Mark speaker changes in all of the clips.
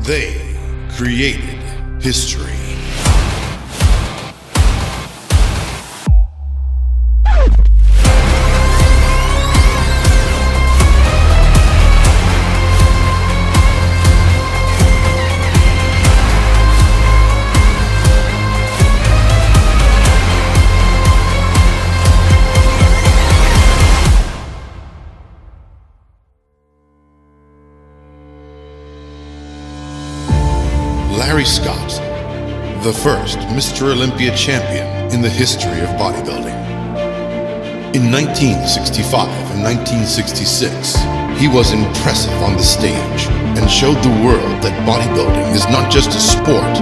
Speaker 1: They created history. Larry Scott, the first Mr. Olympia champion in the history of bodybuilding. In 1965 and 1966, he was impressive on the stage and showed the world that bodybuilding is not just a sport,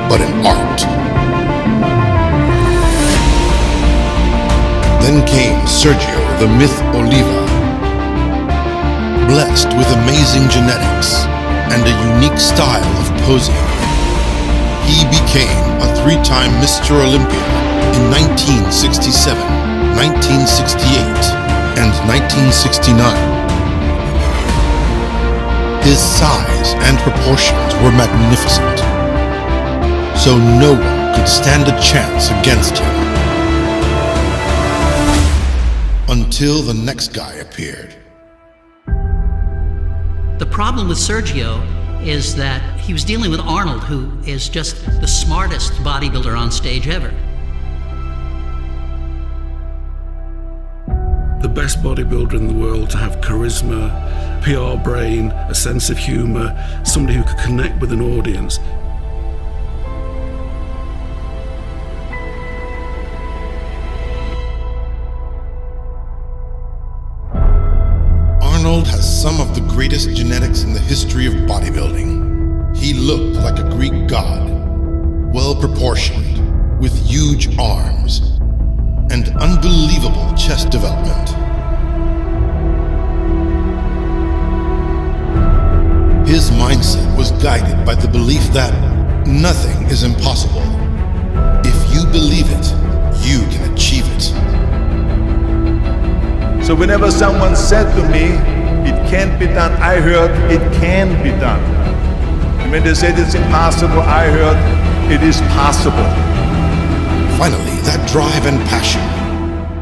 Speaker 1: but an art. Then came Sergio the Myth Oliva, blessed with amazing genetics and a unique style of posing. He became a three-time Mr. Olympia in 1967, 1968, and 1969. His size and proportions were magnificent, so no one could stand a chance against him. Until the next guy appeared.
Speaker 2: The problem with Sergio is that he was dealing with Arnold, who is just the smartest bodybuilder on stage ever.
Speaker 3: The best bodybuilder in the world to have charisma, PR brain, a sense of humor, somebody who could connect with an audience.
Speaker 1: Arnold has some of the greatest genetics in the history of bodybuilding. He looked like a Greek god, well-proportioned, with huge arms, and unbelievable chest development. His mindset was guided by the belief that nothing is impossible. If you believe it, you can achieve it.
Speaker 4: So whenever someone said to me, it can't be done, I heard, it can be done. And when they said it's impossible, I heard, it is possible.
Speaker 1: Finally, that drive and passion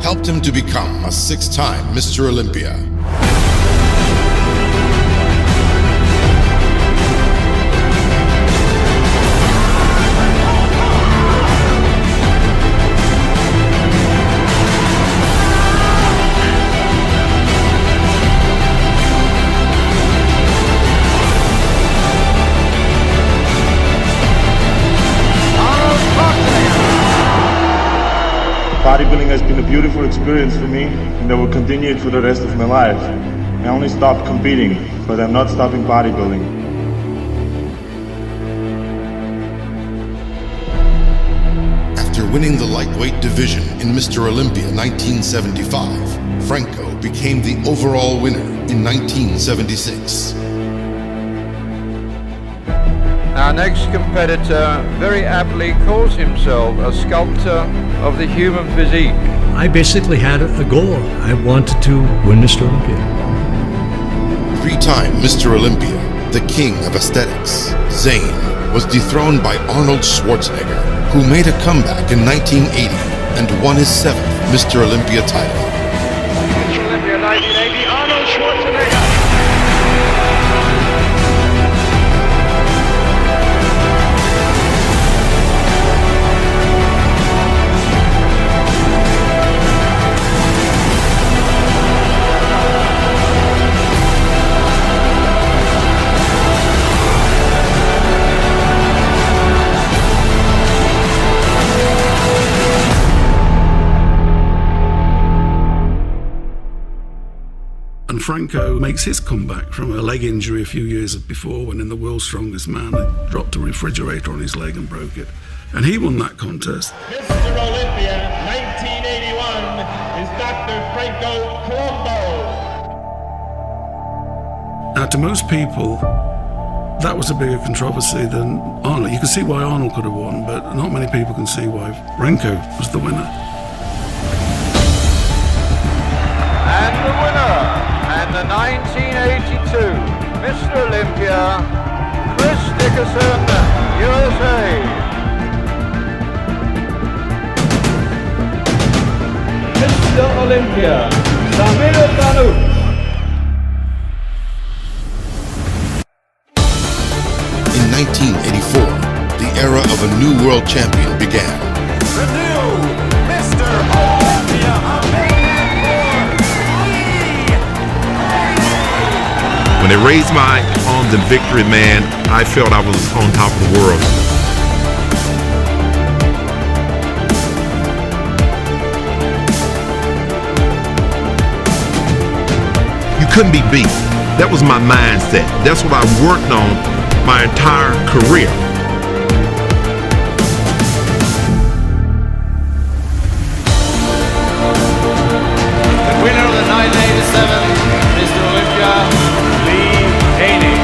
Speaker 1: helped him to become a six-time Mr. Olympia.
Speaker 4: Bodybuilding has been a beautiful experience for me, and I will continue it for the rest of my life. I only stopped competing, but I'm not stopping bodybuilding.
Speaker 1: After winning the lightweight division in Mr. Olympia 1975, Franco became the overall winner in 1976.
Speaker 5: Our next competitor very aptly calls himself a sculptor of the human physique.
Speaker 6: I basically had a goal. I wanted to win Mr. Olympia.
Speaker 1: Three-time Mr. Olympia, the king of aesthetics, Zane was dethroned by Arnold Schwarzenegger, who made a comeback in 1980 and won his seventh Mr. Olympia title.
Speaker 5: Mr. Olympia 1980, Arnold Schwarzenegger.
Speaker 3: And Franco makes his comeback from a leg injury a few years before, when in the World's Strongest Man, they dropped a refrigerator on his leg and broke it. And he won that contest.
Speaker 7: Mr. Olympia 1981 is Dr. Franco Colombo.
Speaker 3: Now, to most people, that was a bigger controversy than Arnold. You can see why Arnold could have won, but not many people can see why Franco was the winner.
Speaker 5: And the winner, and the 1982 Mr. Olympia, Chris Dickerson, USA.
Speaker 7: Mr. Olympia, Samir Banuch.
Speaker 1: In 1984, the era of a new world champion began.
Speaker 8: The new Mr. Olympia.
Speaker 9: When they raised my arms in victory, man, I felt I was on top of the world. You couldn't be beat. That was my mindset. That's what I worked on my entire career.
Speaker 8: The winner of the 1987 Mr. Olympia, Lee Haney.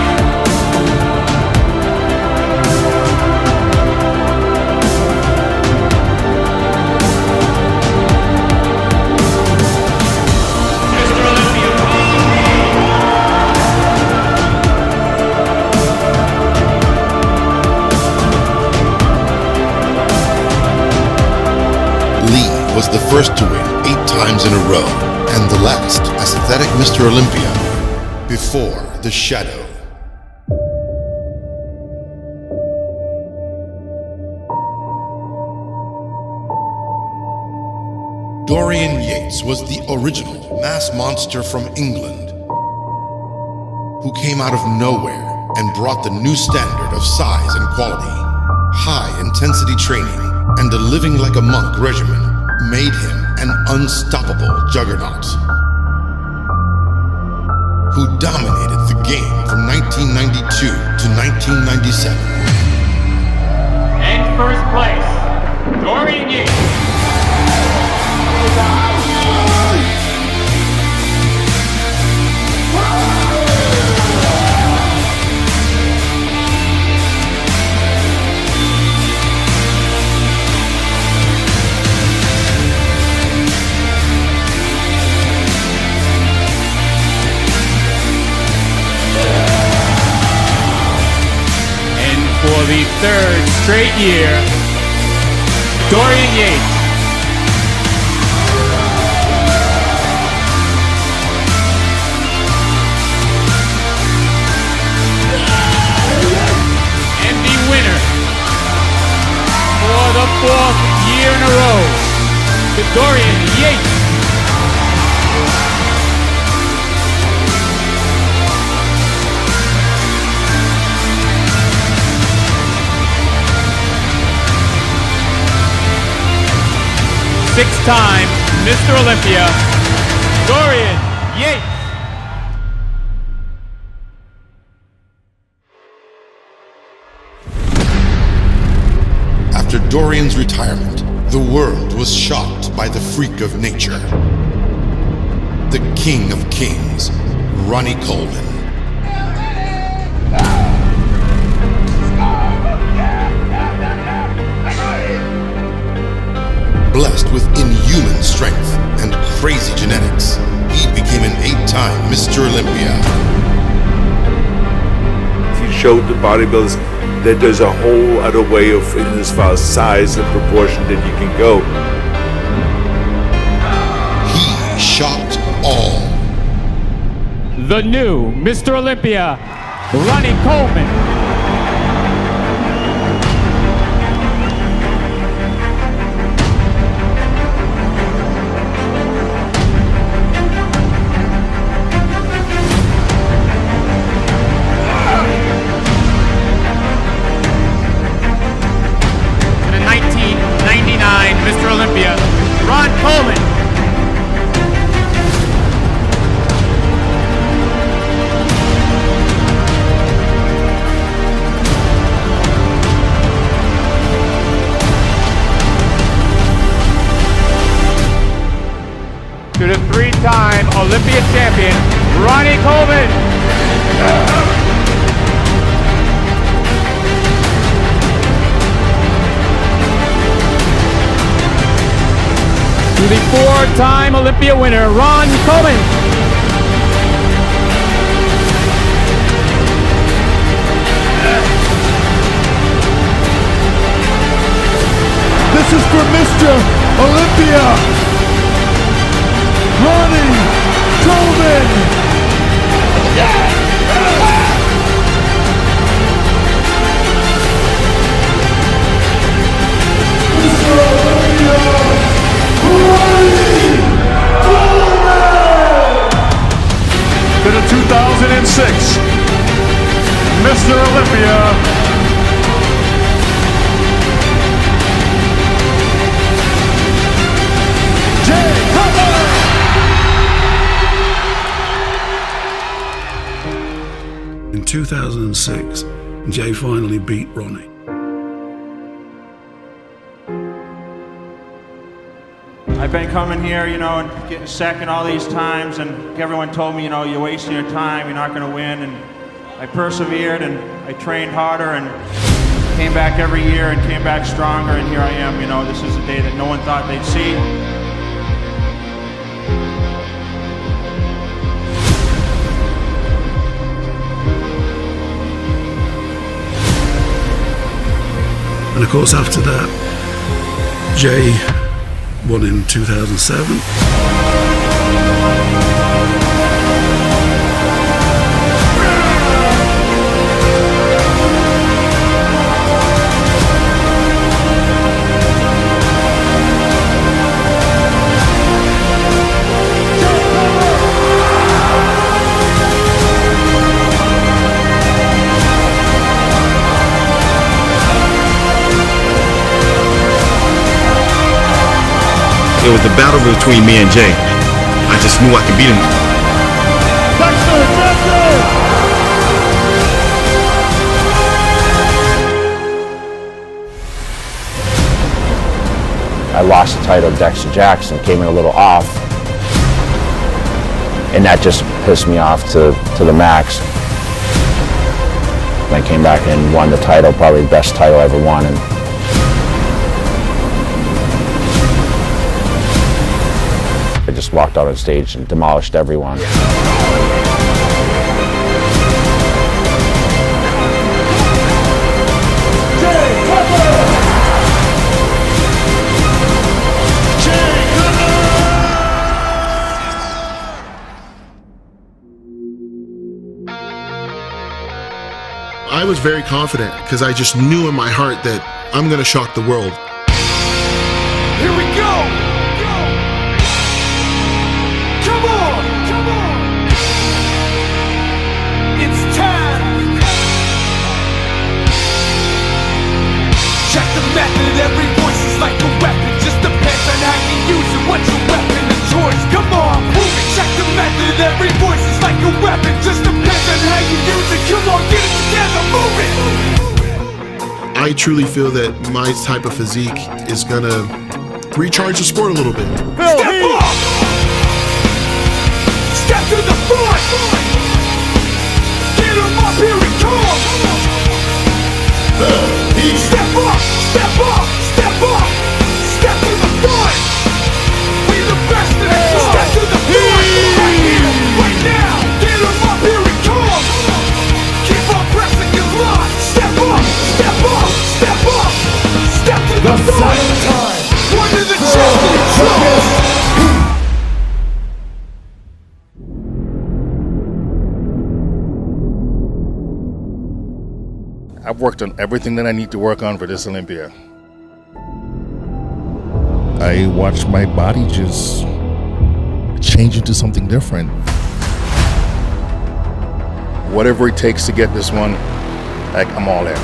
Speaker 8: Mr. Olympia,
Speaker 1: Lee was the first to win 8 times in a row, and the last as athletic Mr. Olympia before the shadow. Dorian Yates was the original mass monster from England, who came out of nowhere and brought the new standard of size and quality. High-intensity training and a living like a monk regimen made him an unstoppable juggernaut, who dominated the game from 1992 to 1997.
Speaker 7: And first place, Dorian Yates. For the 3rd straight year, Dorian Yates. And the winner for the 4th year in a row, to Dorian Yates. Six-time Mr. Olympia, Dorian Yates.
Speaker 1: After Dorian's retirement, the world was shocked by the freak of nature. The King of Kings, Ronnie Coleman. Blessed with inhuman strength and crazy genetics, he became an 8-time Mr. Olympia.
Speaker 10: He showed the bodybuilders that there's a whole other way of, as far as size and proportion, that you can go.
Speaker 1: He shocked all.
Speaker 7: The new Mr. Olympia, Ronnie Coleman. Mr. Olympia, Ron Coleman. To the 3-time Olympia champion, Ronnie Coleman. To the 4-time Olympia winner, Ron Coleman.
Speaker 4: is for Mr. Olympia, Ronnie Coleman. Mr. Olympia, Ronnie Coleman. To the 2006 Mr. Olympia,
Speaker 3: In 2006, Jay finally beat Ronnie.
Speaker 11: I've been coming here, you know, and getting second all these times, and everyone told me, you know, you're wasting your time, you're not going to win, and I persevered, and I trained harder, and came back every year, and came back stronger, and here I am, you know, this is a day that no one thought they'd see.
Speaker 3: And of course, after that, Jay won in 2007.
Speaker 9: It was the battle between me and Jay. I just knew I could beat him.
Speaker 12: I lost the title to Dexter Jackson, came in a little off, and that just pissed me off to the max. And I came back and won the title, probably the best title I ever won. And I just walked out on stage and demolished everyone.
Speaker 13: I was very confident because I just knew in my heart that I'm going to shock the world.
Speaker 8: Here we go! Come on! Come on! It's time! Check the method, every voice is like a weapon. Just depends on how you use it, what's your weapon of choice. Come on, prove it! Check the method, every voice is like a weapon. Just depends on how you use it. Come on, get it together, move it!
Speaker 13: I truly feel that my type of physique is going to recharge the sport a little bit.
Speaker 8: Step up! Step to the front! Get him up, here he comes! Step up! Step up! Step up! Step to the front! We the best in the club! Step to the front! Right here! Right now! Get him up, here he comes! Keep on pressing your luck! Step up! Step up! Step up! Step to the front! One to the championship!
Speaker 14: I've worked on everything that I need to work on for this Olympia. I watched my body just change into something different. Whatever it takes to get this one, I'm all in.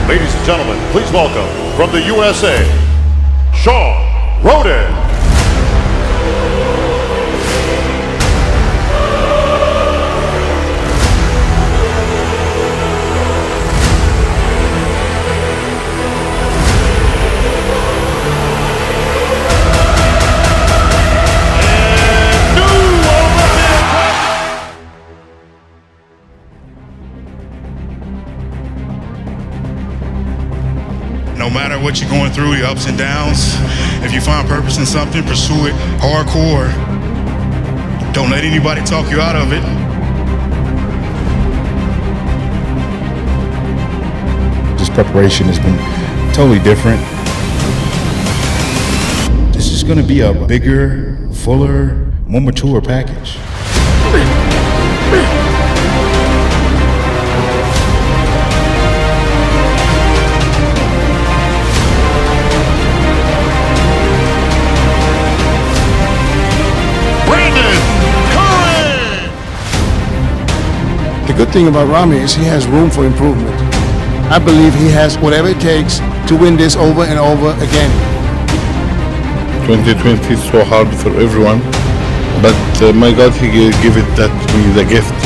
Speaker 15: Ladies and gentlemen, please welcome from the USA, Shawn Rhoden.
Speaker 16: No matter what you're going through, your ups and downs, if you find purpose in something, pursue it hardcore. Don't let anybody talk you out of it.
Speaker 14: This preparation has been totally different. going to be a bigger, fuller, more mature package.
Speaker 17: The good thing about Ramy is he has room for improvement. I believe he has whatever it takes to win this over and over again.
Speaker 14: 2020 is so hard for everyone, but my God, He gave it that to me, the gift.